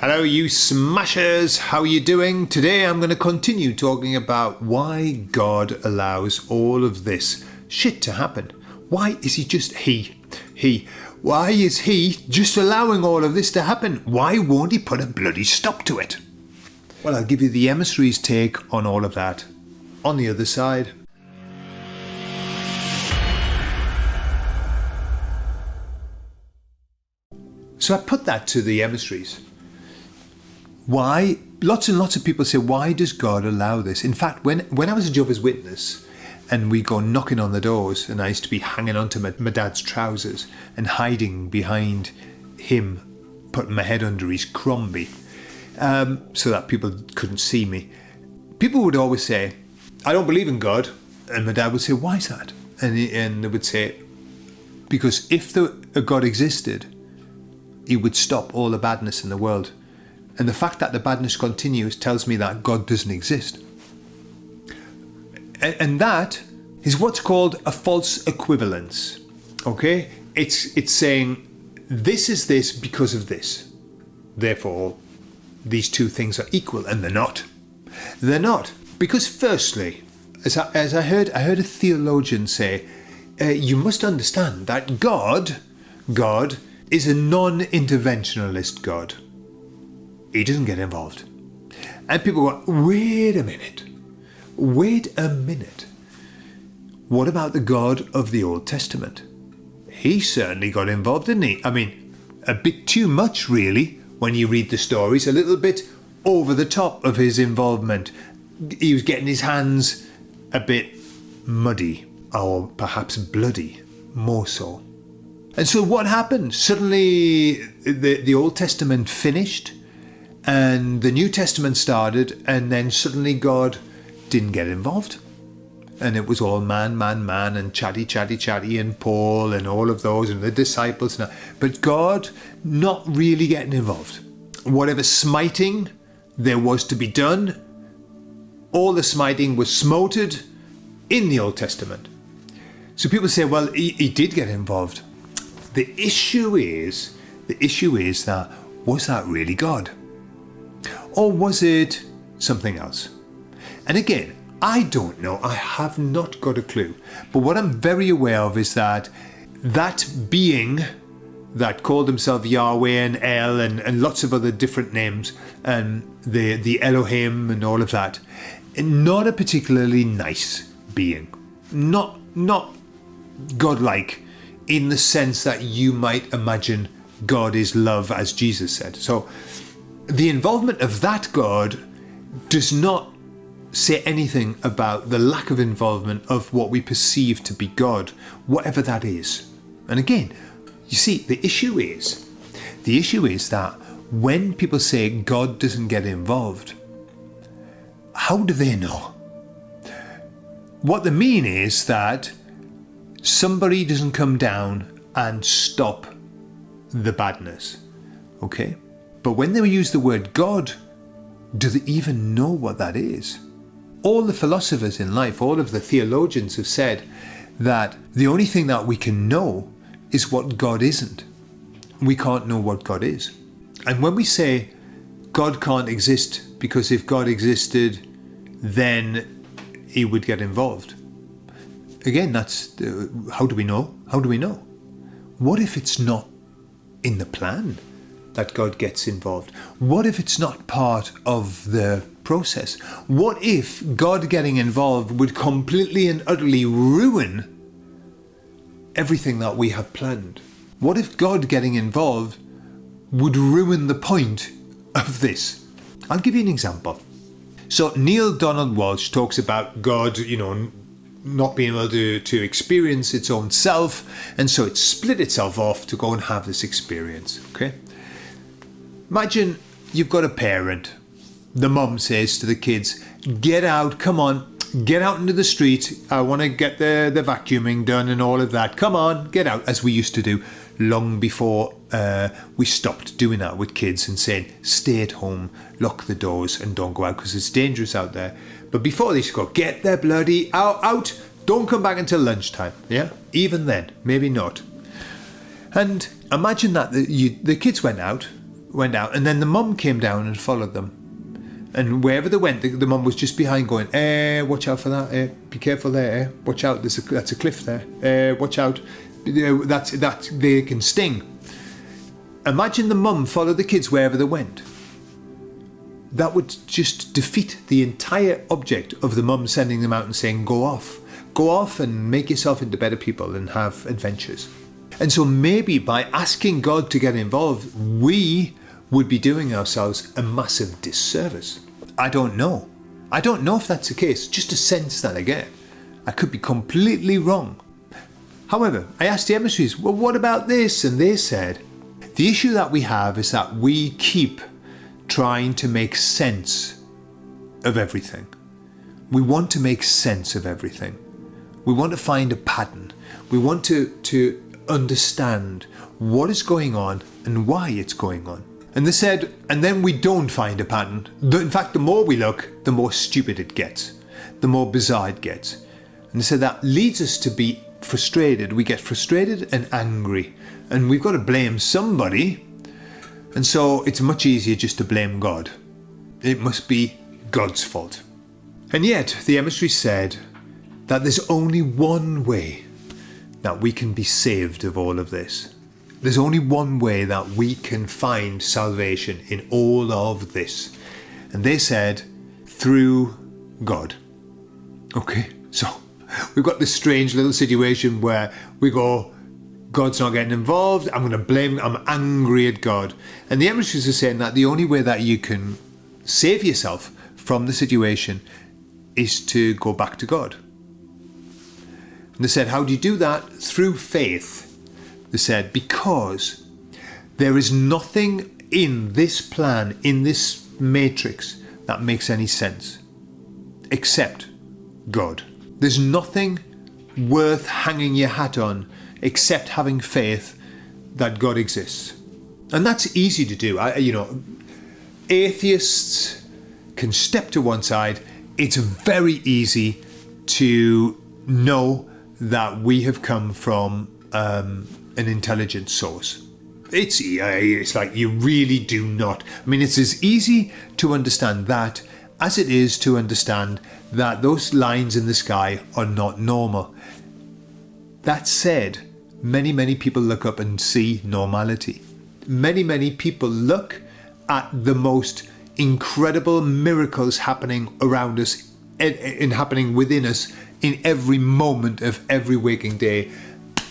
Hello you smashers, how are you doing? Today I'm going to continue talking about why God allows all of this shit to happen. Why is he just why is he just allowing all of this to happen? Why won't he put a bloody stop to it? Well, I'll give you the Emissaries' take on all of that on the other side. So I put that to the Emissaries. Why? Lots and lots of people say, why does God allow this? In fact, when I was a Jehovah's Witness and we go knocking on the doors, and I used to be hanging onto my dad's trousers and hiding behind him, putting my head under his crombie so that people couldn't see me. People would always say, I don't believe in God. And my dad would say, why is that? And they would say, because if a God existed, he would stop all the badness in the world. And the fact that the badness continues tells me that God doesn't exist. And that is what's called a false equivalence. Okay? It's saying this is this because of this. Therefore, these two things are equal, and they're not. They're not. Because firstly, as I heard a theologian say, you must understand that God is a non-interventionalist God. He doesn't get involved. And people go, wait a minute. What about the God of the Old Testament? He certainly got involved, didn't he? I mean, a bit too much, really, when you read the stories, a little bit over the top of his involvement. He was getting his hands a bit muddy, or perhaps bloody, more so. And so what happened? Suddenly the Old Testament finished and the New Testament started, and then suddenly God didn't get involved. And it was all man, and chatty, and Paul and all of those and the disciples. But God not really getting involved. Whatever smiting there was to be done, all the smiting was smoted in the Old Testament. So people say, well, he did get involved. The issue is that, was that really God? Or was it something else? And again, I don't know. I have not got a clue. But what I'm very aware of is that being that called himself Yahweh and El and lots of other different names, and the Elohim and all of that, not a particularly nice being. Not godlike in the sense that you might imagine God is love, as Jesus said. So the involvement of that God does not say anything about the lack of involvement of what we perceive to be God, whatever that is. And again, you see, the issue is that when people say God doesn't get involved, how do they know? What they mean is that somebody doesn't come down and stop the badness. Okay? But when they use the word God, do they even know what that is? All the philosophers in life, all of the theologians have said that the only thing that we can know is what God isn't. We can't know what God is. And when we say God can't exist because if God existed, then he would get involved. Again, that's how do we know? How do we know? What if it's not in the plan that God gets involved? What if it's not part of the process? What if God getting involved would completely and utterly ruin everything that we have planned? What if God getting involved would ruin the point of this? I'll give you an example. So Neil Donald Walsh talks about God, not being able to experience its own self, and so it split itself off to go and have this experience. Okay? Imagine you've got a parent. The mum says to the kids, get out, come on, get out into the street. I want to get the vacuuming done and all of that. Come on, get out, as we used to do long before we stopped doing that with kids and saying, stay at home, lock the doors and don't go out because it's dangerous out there. But before they used to go, get the bloody out, don't come back until lunchtime. Yeah, even then, maybe not. And imagine that the kids went out went out, and then the mum came down and followed them. And wherever they went, the mum was just behind going, watch out for that, be careful there, watch out, that's a cliff there, watch out, that they can sting. Imagine the mum followed the kids wherever they went. That would just defeat the entire object of the mum sending them out and saying, go off and make yourself into better people and have adventures. And so maybe by asking God to get involved, we would be doing ourselves a massive disservice. I don't know. I don't know if that's the case, just a sense that I get. I could be completely wrong. However, I asked the emissaries, well, what about this? And they said, the issue that we have is that we keep trying to make sense of everything. We want to make sense of everything. We want to find a pattern. We want to understand what is going on and why it's going on. And they said, and then we don't find a pattern. In fact, the more we look, the more stupid it gets, the more bizarre it gets. And they said that leads us to be frustrated. We get frustrated and angry, and we've got to blame somebody. And so it's much easier just to blame God. It must be God's fault. And yet, the emissary said that there's only one way that we can be saved of all of this. There's only one way that we can find salvation in all of this. And they said, through God. Okay, so we've got this strange little situation where we go, God's not getting involved, I'm going to blame, I'm angry at God. And the emissaries are saying that the only way that you can save yourself from the situation is to go back to God. And they said, how do you do that? Through faith. They said, because there is nothing in this plan, in this matrix, that makes any sense, except God. There's nothing worth hanging your hat on except having faith that God exists. And that's easy to do. Atheists can step to one side. It's very easy to know that we have come from an intelligent source. It's like you really do not. I mean, it's as easy to understand that as it is to understand that those lines in the sky are not normal. That said, many people look up and see normality. Many people look at the most incredible miracles happening around us and happening within us in every moment of every waking day,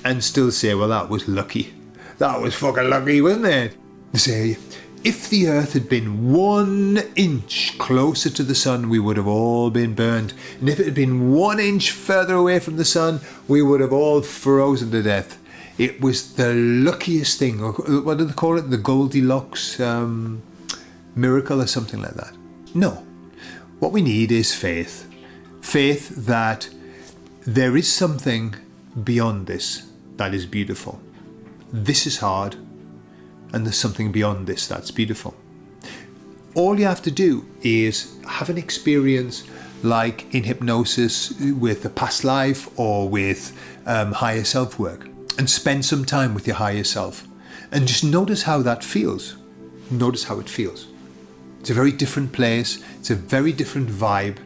and still say, well, that was lucky. That was fucking lucky, wasn't it? They say, if the earth had been 1 inch closer to the sun, we would have all been burned. And if it had been 1 inch further away from the sun, we would have all frozen to death. It was the luckiest thing. Or what do they call it? The Goldilocks miracle or something like that. No. What we need is faith. Faith that there is something beyond this that is beautiful. This is hard, and there's something beyond this that's beautiful. All you have to do is have an experience like in hypnosis with a past life or with higher self work, and spend some time with your higher self and just notice how that feels. Notice how it feels. It's a very different place. It's a very different vibe,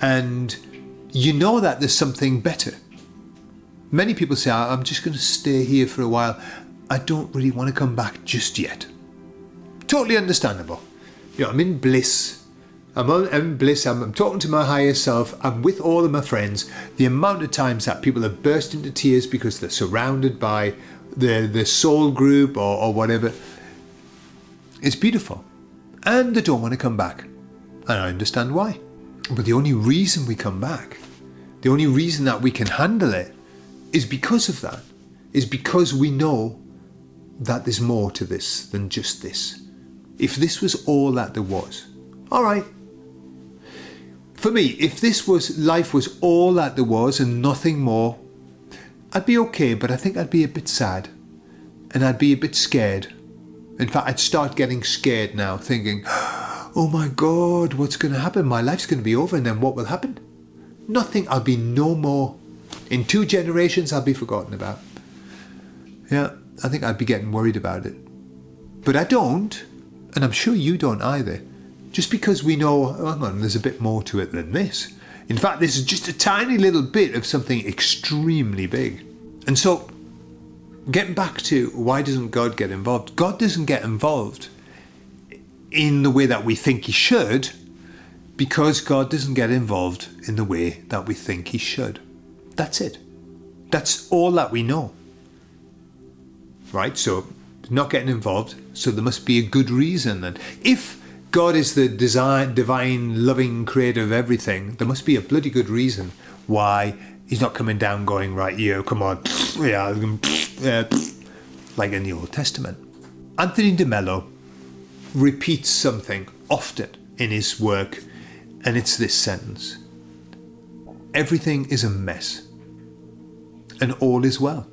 and you know that there's something better. Many people say, I'm just going to stay here for a while. I don't really want to come back just yet. Totally understandable. I'm in bliss. I'm in bliss. I'm talking to my higher self. I'm with all of my friends. The amount of times that people have burst into tears because they're surrounded by the soul group or whatever, it's beautiful. And they don't want to come back. And I understand why. But the only reason we come back, the only reason that we can handle it, is because of that. Is because we know that there's more to this than just this. If this was all that there was, all right. For me, if life was all that there was and nothing more, I'd be okay, but I think I'd be a bit sad. And I'd be a bit scared. In fact, I'd start getting scared now, thinking, oh my God, what's going to happen? My life's going to be over, and then what will happen? Nothing. I'll be no more. In 2 generations, I'll be forgotten about. Yeah, I think I'd be getting worried about it. But I don't, And I'm sure you don't either. Just because we know, oh, hang on, there's a bit more to it than this. In fact, this is just a tiny little bit of something extremely big. And so, getting back to why doesn't God get involved? God doesn't get involved in the way that we think he should, because God doesn't get involved in the way that we think he should. That's it. That's all that we know. Right? So, not getting involved, so there must be a good reason then. If God is the divine, loving creator of everything, there must be a bloody good reason why he's not coming down going, right, you, come on, yeah, like in the Old Testament. Anthony de Mello repeats something often in his work, and it's this sentence: everything is a mess, and all is well.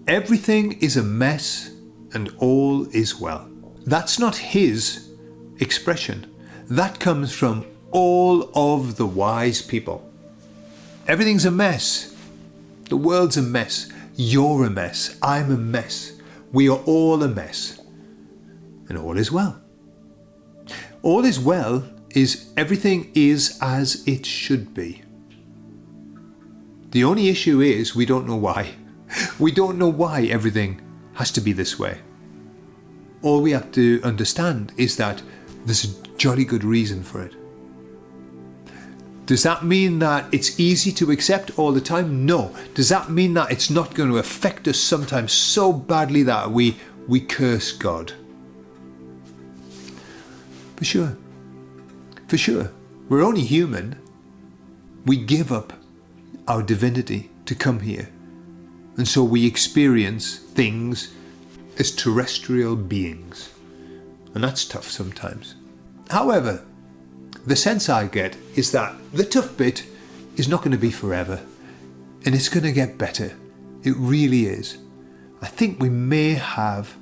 Everything is a mess, and all is well. That's not his expression. That comes from all of the wise people. Everything's a mess. The world's a mess. You're a mess. I'm a mess. We are all a mess. And all is well. All is well is everything is as it should be. The only issue is we don't know why. We don't know why everything has to be this way. All we have to understand is that there's a jolly good reason for it. Does that mean that it's easy to accept all the time? No. Does that mean that it's not going to affect us sometimes so badly that we curse God? For sure. For sure. We're only human. We give up our divinity to come here. And so we experience things as terrestrial beings. And that's tough sometimes. However, the sense I get is that the tough bit is not going to be forever. And it's going to get better. It really is. I think we may have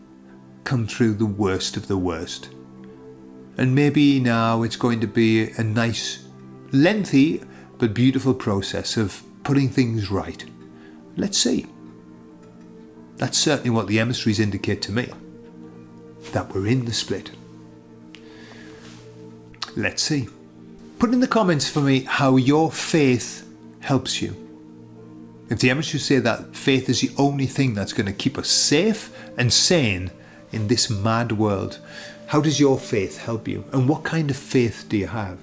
come through the worst of the worst. And maybe now it's going to be a nice, lengthy, but beautiful process of putting things right. Let's see. That's certainly what the emissaries indicate to me. That we're in the split. Let's see. Put in the comments for me how your faith helps you. If the emissaries say that faith is the only thing that's going to keep us safe and sane in this mad world, how does your faith help you? And what kind of faith do you have?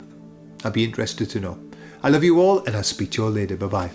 I'd be interested to know. I love you all, and I'll speak to you all later. Bye-bye.